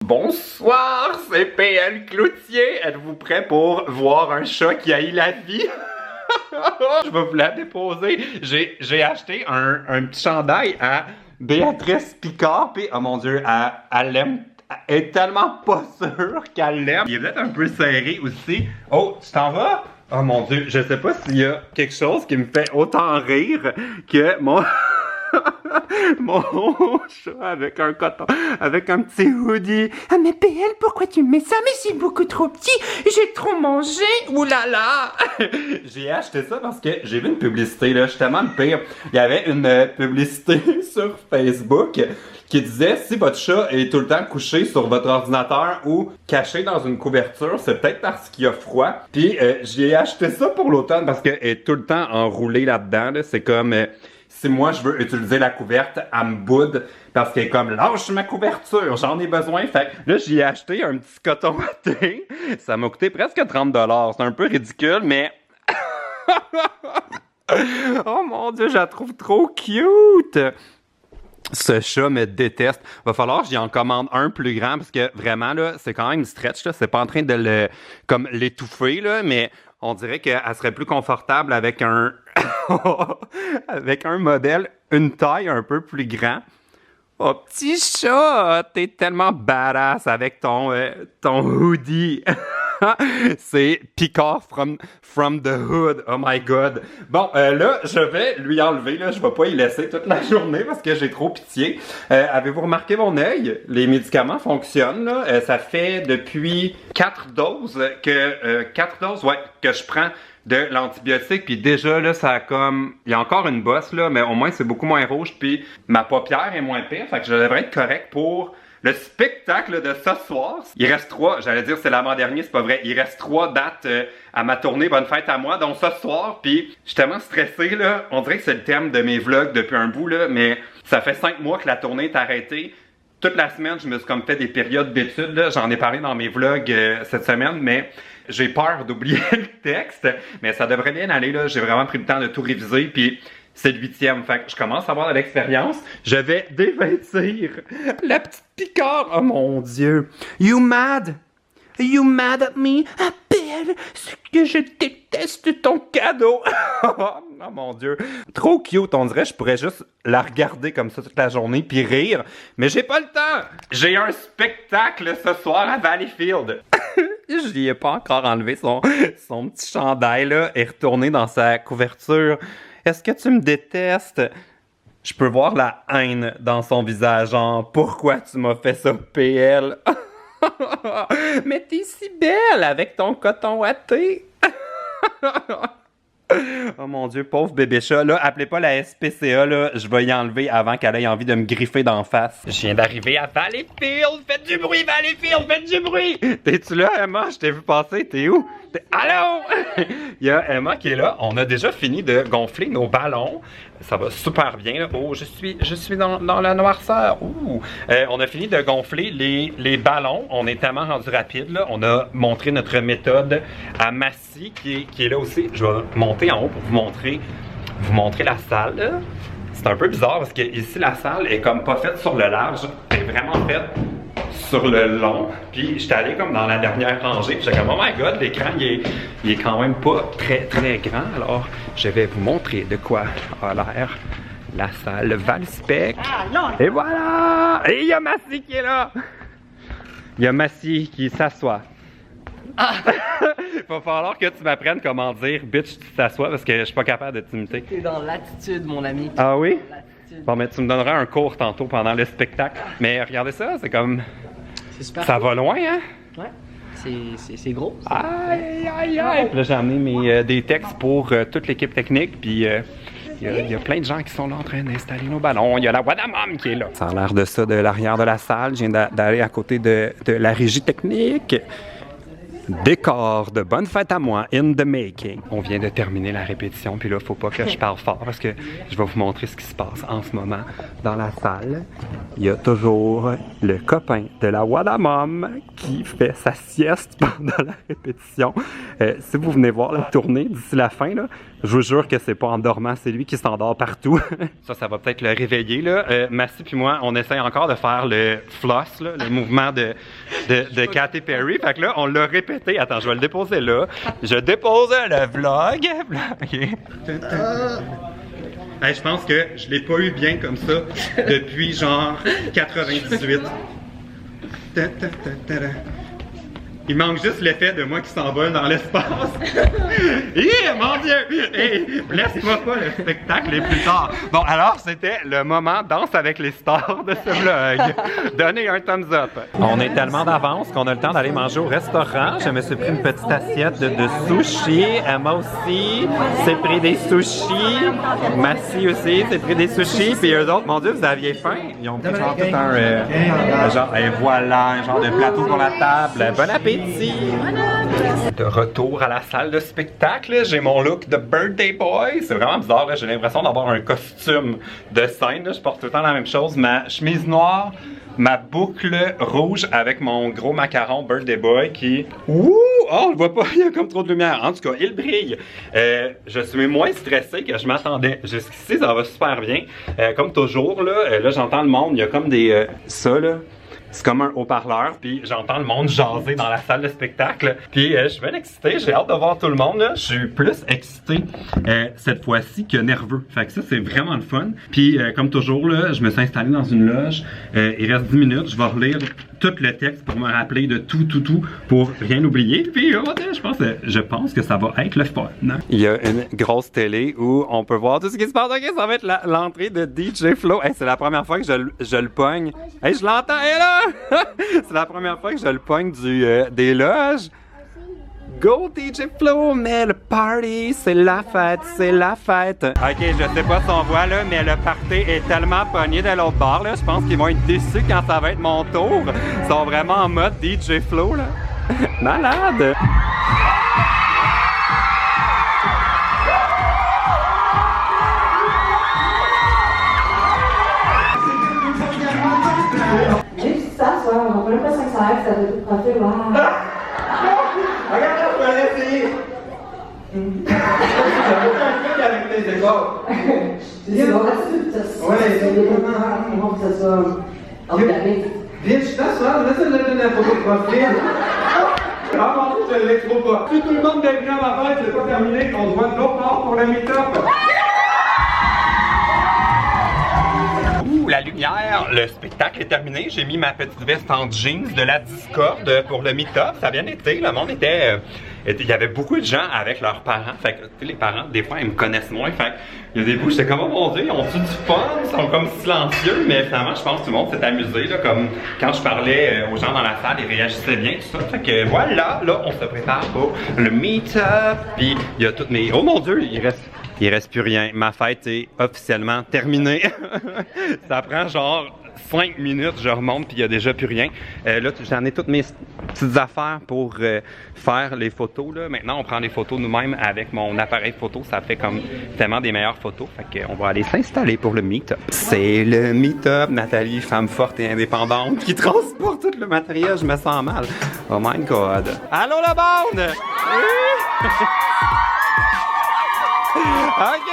Bonsoir, c'est PL Cloutier. Êtes-vous prêt pour voir un chat qui haït la vie? Je vais vous la déposer. J'ai acheté un petit chandail à Béatrice Picard. Puis, oh mon Dieu, elle l'aime. Elle est tellement pas sûre qu'elle l'aime. Il est peut-être un peu serré aussi. Oh, tu t'en vas? Oh mon Dieu, je sais pas s'il y a quelque chose qui me fait autant rire que mon... mon chat avec un coton, avec un petit hoodie. Ah mais PL, pourquoi tu me mets ça? Mais c'est beaucoup trop petit, j'ai trop mangé, oulala. J'ai acheté ça parce que j'ai vu une publicité, là, je suis tellement le pire. Il y avait une publicité sur Facebook qui disait si votre chat est tout le temps couché sur votre ordinateur ou caché dans une couverture, c'est peut-être parce qu'il a froid. Puis j'ai acheté ça pour l'automne parce qu'elle est tout le temps enroulée là-dedans, là. C'est comme... si moi je veux utiliser la couverte, elle me boude parce qu'elle est comme lâche ma couverture, j'en ai besoin. Fait que là, j'y ai acheté un petit coton watté. Ça m'a coûté presque 30$. C'est un peu ridicule, mais. Oh mon Dieu, je la trouve trop cute! Ce chat me déteste. Va falloir que j'y en commande un plus grand parce que vraiment, là, c'est quand même une stretch, là. C'est pas en train de l'étouffer, là, mais on dirait qu'elle serait plus confortable avec un avec un modèle, une taille un peu plus grand. Oh, petit chat, t'es tellement badass avec ton hoodie. C'est Picard from the hood. Oh my god. Bon, là, je vais lui enlever, là. Je vais pas y laisser toute la journée parce que j'ai trop pitié. Avez-vous remarqué mon œil? Les médicaments fonctionnent, là. Ça fait depuis 4 doses que je prends de l'antibiotique, puis déjà là ça a comme, il y a encore une bosse là, mais au moins c'est beaucoup moins rouge, puis ma paupière est moins pire, fait que je devrais être correct pour le spectacle de ce soir. Il reste 3, j'allais dire c'est l'avant-dernier, c'est pas vrai, il reste 3 dates à ma tournée Bonne Fête à moi, donc ce soir, puis je suis tellement stressé là, on dirait que c'est le thème de mes vlogs depuis un bout là, mais ça fait 5 mois que la tournée est arrêtée. Toute la semaine, je me suis comme fait des périodes d'études, là. J'en ai parlé dans mes vlogs cette semaine, mais j'ai peur d'oublier le texte. Mais ça devrait bien aller, là. J'ai vraiment pris le temps de tout réviser, puis c'est le 8e. Fait que je commence à avoir de l'expérience. Je vais dévêtir la petite Picard. Oh mon Dieu. You mad? You mad at me? Ah PL, ce que je déteste ton cadeau. Oh mon Dieu. Trop cute, on dirait je pourrais juste la regarder comme ça toute la journée puis rire. Mais j'ai pas le temps. J'ai un spectacle ce soir à Valleyfield. Je lui ai pas encore enlevé son petit chandail là et retourné dans sa couverture. Est-ce que tu me détestes? Je peux voir la haine dans son visage. Genre, pourquoi tu m'as fait ça, PL? Mais t'es si belle avec ton coton watté. Oh mon Dieu, pauvre bébé chat. Là, appelez pas la SPCA, là. Je vais y enlever avant qu'elle ait envie de me griffer d'en face. Je viens d'arriver à Valleyfield. Faites du bruit, Valleyfield, faites du bruit. T'es-tu là, Emma? Je t'ai vu passer. T'es où? Allô? Il y a Emma qui est là. On a déjà fini de gonfler nos ballons. Ça va super bien. Là. Oh, je suis dans la noirceur. Ouh. On a fini de gonfler les ballons. On est tellement rendu rapide. Là. On a montré notre méthode à Massy qui est là aussi. Je vais monter en haut pour vous montrer la salle. C'est un peu bizarre parce que ici la salle est comme pas faite sur le large. Elle est vraiment faite sur le long, puis j'étais allé comme dans la dernière rangée, puis j'étais comme oh my god, l'écran il est quand même pas très très grand, alors je vais vous montrer de quoi a l'air la salle Valspec. Et voilà! Et il y a Massy qui est là! Il y a Massy qui s'assoit. Ah. Il va falloir que tu m'apprennes comment dire bitch tu t'assois parce que je suis pas capable de t'imiter. T'es dans l'attitude mon ami. Ah oui? Bon mais tu me donneras un cours tantôt pendant le spectacle. Mais regardez ça, c'est comme... C'est super ça cool. va loin, hein? Ouais, c'est gros. Aïe, aïe, aïe! Puis là, j'ai amené des textes pour toute l'équipe technique, puis il y a plein de gens qui sont là en train d'installer nos ballons. Il y a la Wadamam qui est là. Ça a l'air de ça, de l'arrière de la salle. Je viens d'aller à côté de la régie technique. Décor de bonne fête à moi, in the making. On vient de terminer la répétition, puis là, faut pas que je parle fort parce que je vais vous montrer ce qui se passe en ce moment dans la salle. Il y a toujours le copain de la Wadamom qui fait sa sieste pendant la répétition. Si vous venez voir la tournée d'ici la fin, là, je vous jure que c'est pas en dormant, c'est lui qui s'endort partout. Ça va peut-être le réveiller, là. Massy puis moi, on essaye encore de faire le floss, là, le mouvement de Katy Perry. Fait que là, on l'a répété. Attends, je vais le déposer là. Je dépose le vlog. Okay. Hey, je pense que je l'ai pas eu bien comme ça depuis genre 98. Il manque juste l'effet de moi qui s'envole dans l'espace. Mon Dieu! Hey, blesse-moi pas, le spectacle est plus tard. Bon, alors, c'était le moment Danse avec les stars de ce vlog. Donnez un thumbs up. On est tellement d'avance qu'on a le temps d'aller manger au restaurant. Je me suis pris une petite assiette de sushi. Emma aussi s'est pris des sushis. Massy aussi s'est pris des sushis. Puis eux autres, mon Dieu, vous aviez faim? Ils ont pris genre tout un... genre, et voilà, un genre de plateau pour la table. Bon appétit! De retour à la salle de spectacle, j'ai mon look de birthday boy. C'est vraiment bizarre, j'ai l'impression d'avoir un costume de scène. Là. Je porte tout le temps la même chose. Ma chemise noire, ma boucle rouge avec mon gros macaron birthday boy qui... Ouh! Oh, on le voit pas, il y a comme trop de lumière. En tout cas, il brille. Je suis moins stressé que je m'attendais. Jusqu'ici, ça va super bien. Comme toujours, là j'entends le monde. Il y a comme des... ça, là. C'est comme un haut-parleur, puis j'entends le monde jaser dans la salle de spectacle. Puis je suis bien excité, j'ai hâte de voir tout le monde. Là. Je suis plus excité cette fois-ci que nerveux. Fait que ça, c'est vraiment le fun. Puis comme toujours, là, je me suis installé dans une loge. Il reste 10 minutes, je vais relire tout le texte pour me rappeler de tout pour rien oublier. Puis je pense que ça va être le fun. Il y a une grosse télé où on peut voir tout ce qui se passe. Ok, ça va être l'entrée de DJ Flo. Hey, c'est la première fois que je le pogne. Hey, je l'entends, hey, là! C'est la première fois que je le pogne des loges. Go DJ Flo, mais le party, c'est la fête, c'est la fête. Ok, je sais pas si on voit là, mais le party est tellement pogné de l'autre bord là. Je pense qu'ils vont être déçus quand ça va être mon tour. Ils sont vraiment en mode DJ Flo là. Malade! On n'a pas l'impression que ça a l'air que ça doit être profil. Wow. Regarde, je vais l'essayer. J'ai avec tes épaules. C'est bon, là-dessus. Ouais, c'est bon que ça soit organique. Viens, je t'assois, laisse-le donner la photo de profil. Ah mon Dieu, je l'ai trop pas. Si tout le monde est bien à ma fête, c'est pas terminé, on se voit de l'autre part pour la meet-up. La lumière, le spectacle est terminé. J'ai mis ma petite veste en jeans de la Discord pour le meet-up. Ça a bien été. Le monde était... Il y avait beaucoup de gens avec leurs parents. Fait que les parents, des fois, ils me connaissent moins. Fait il y a des bouts, j'étais comme, oh mon Dieu, ils ont-tu du fun? Ils sont comme silencieux. Mais finalement, je pense que tout le monde s'est amusé. Là, comme quand je parlais aux gens dans la salle, ils réagissaient bien, tout ça. Fait que voilà, là, on se prépare pour le meet-up. Puis il y a toutes mes... Oh mon Dieu, il reste plus rien. Ma fête est officiellement terminée. Ça prend genre 5 minutes, je remonte puis il n'y a déjà plus rien. Là, j'en ai toutes mes petites affaires pour faire les photos. Là. Maintenant, on prend les photos nous-mêmes avec mon appareil photo. Ça fait comme tellement des meilleures photos. Fait qu'on va aller s'installer pour le meet-up. C'est le meet-up. Nathalie, femme forte et indépendante, qui transporte tout le matériel. Je me sens mal. Oh my God. Allô, la bande! Oui! OK!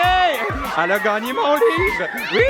Elle a gagné mon livre! Oui!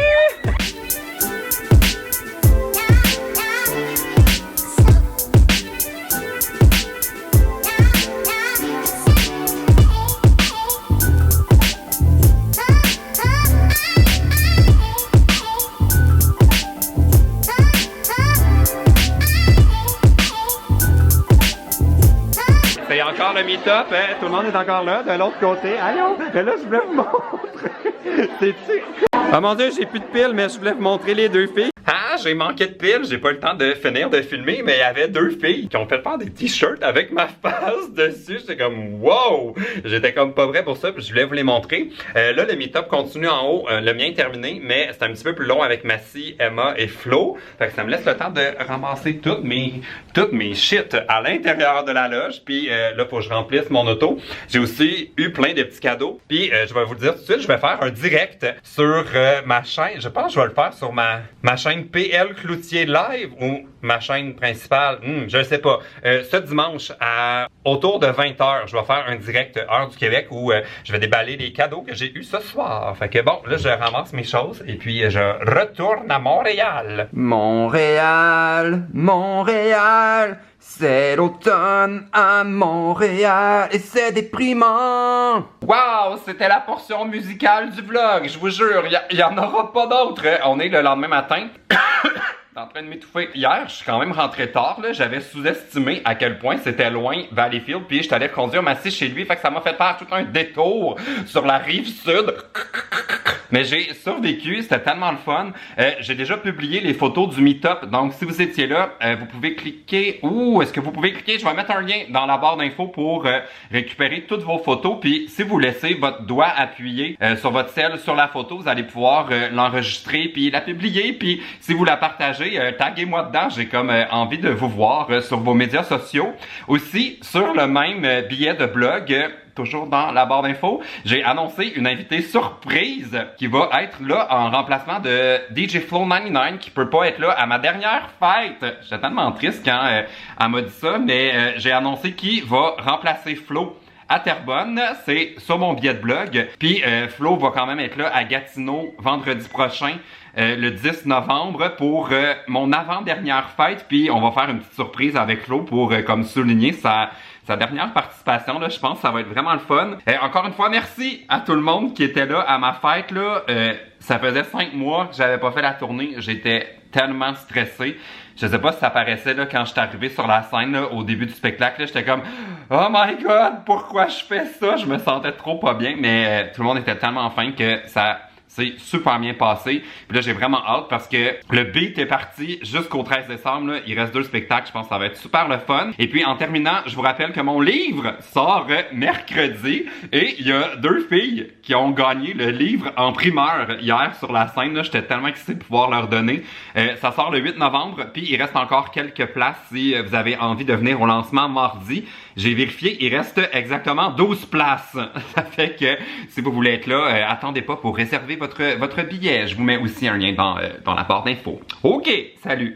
C'est encore le meet-up, hein? Tout le monde est encore là, de l'autre côté. Allô? Mais là, je voulais vous montrer. C'est-tu? Ah mon Dieu, j'ai plus de piles, mais je voulais vous montrer les deux filles. Ah, j'ai manqué de piles, j'ai pas eu le temps de finir de filmer, mais il y avait 2 filles qui ont fait faire des t-shirts avec ma face dessus. J'étais comme wow! J'étais comme pas prêt pour ça, puis je voulais vous les montrer. Là, le meet-up continue en haut. Le mien est terminé, mais c'est un petit peu plus long avec Massy, Emma et Flo. Fait que ça me laisse le temps de ramasser toutes mes shit à l'intérieur de la loge. Puis là, faut que je remplisse mon auto. J'ai aussi eu plein de petits cadeaux. Puis je vais vous le dire tout de suite, je vais faire un direct sur ma chaîne. Je pense que je vais le faire sur ma chaîne PL Cloutier Live ou ma chaîne principale, je ne sais pas. Ce dimanche, autour de 20h, je vais faire un direct heure du Québec où je vais déballer les cadeaux que j'ai eus ce soir. Fait que bon, là, je ramasse mes choses et puis je retourne à Montréal. Montréal, Montréal, c'est l'automne à Montréal et c'est déprimant. Wow, c'était la portion musicale du vlog, je vous jure, il y en aura pas d'autres. On est le lendemain matin. En train de m'étouffer. Hier, je suis quand même rentré tard, là. J'avais sous-estimé à quel point c'était loin Valleyfield, puis j'étais allé conduire Massy chez lui, fait que ça m'a fait faire tout un détour sur la rive sud. Mais j'ai survécu, c'était tellement le fun. J'ai déjà publié les photos du meet-up, donc si vous étiez là, vous pouvez cliquer. Est-ce que vous pouvez cliquer? Je vais mettre un lien dans la barre d'infos pour récupérer toutes vos photos. Puis si vous laissez votre doigt appuyé sur votre cell sur la photo, vous allez pouvoir l'enregistrer puis la publier. Puis si vous la partagez, taguez-moi dedans. J'ai comme envie de vous voir sur vos médias sociaux. Aussi, sur le même billet de blog, toujours dans la barre d'infos, j'ai annoncé une invitée surprise qui va être là en remplacement de DJ Flow 99 qui peut pas être là à ma dernière fête. J'étais tellement triste quand elle m'a dit ça, mais j'ai annoncé qui va remplacer Flo à Terrebonne, c'est sur mon billet de blog. Puis Flo va quand même être là à Gatineau vendredi prochain, le 10 novembre, pour mon avant-dernière fête. Puis on va faire une petite surprise avec Flo pour comme souligner sa dernière participation. Là, je pense que ça va être vraiment le fun. Encore une fois, merci à tout le monde qui était là à ma fête. Là. Ça faisait 5 mois que j'avais pas fait la tournée. J'étais tellement stressé. Je sais pas si ça paraissait là, quand j'étais arrivé sur la scène là, au début du spectacle. J'étais comme « Oh my God, pourquoi je fais ça? » Je me sentais trop pas bien, mais tout le monde était tellement fin que ça s'est super bien passé. Puis là, j'ai vraiment hâte parce que le beat est parti jusqu'au 13 décembre. Là. Il reste 2 spectacles. Je pense que ça va être super le fun. Et puis, en terminant, je vous rappelle que mon livre sort mercredi. Et il y a 2 filles qui ont gagné le livre en primeur hier sur la scène. J'étais tellement excité de pouvoir leur donner. Ça sort le 8 novembre. Puis, il reste encore quelques places si vous avez envie de venir au lancement mardi. J'ai vérifié, il reste exactement 12 places. Ça fait que si vous voulez être là, attendez pas pour réserver votre billet. Je vous mets aussi un lien dans la barre d'infos. OK, salut!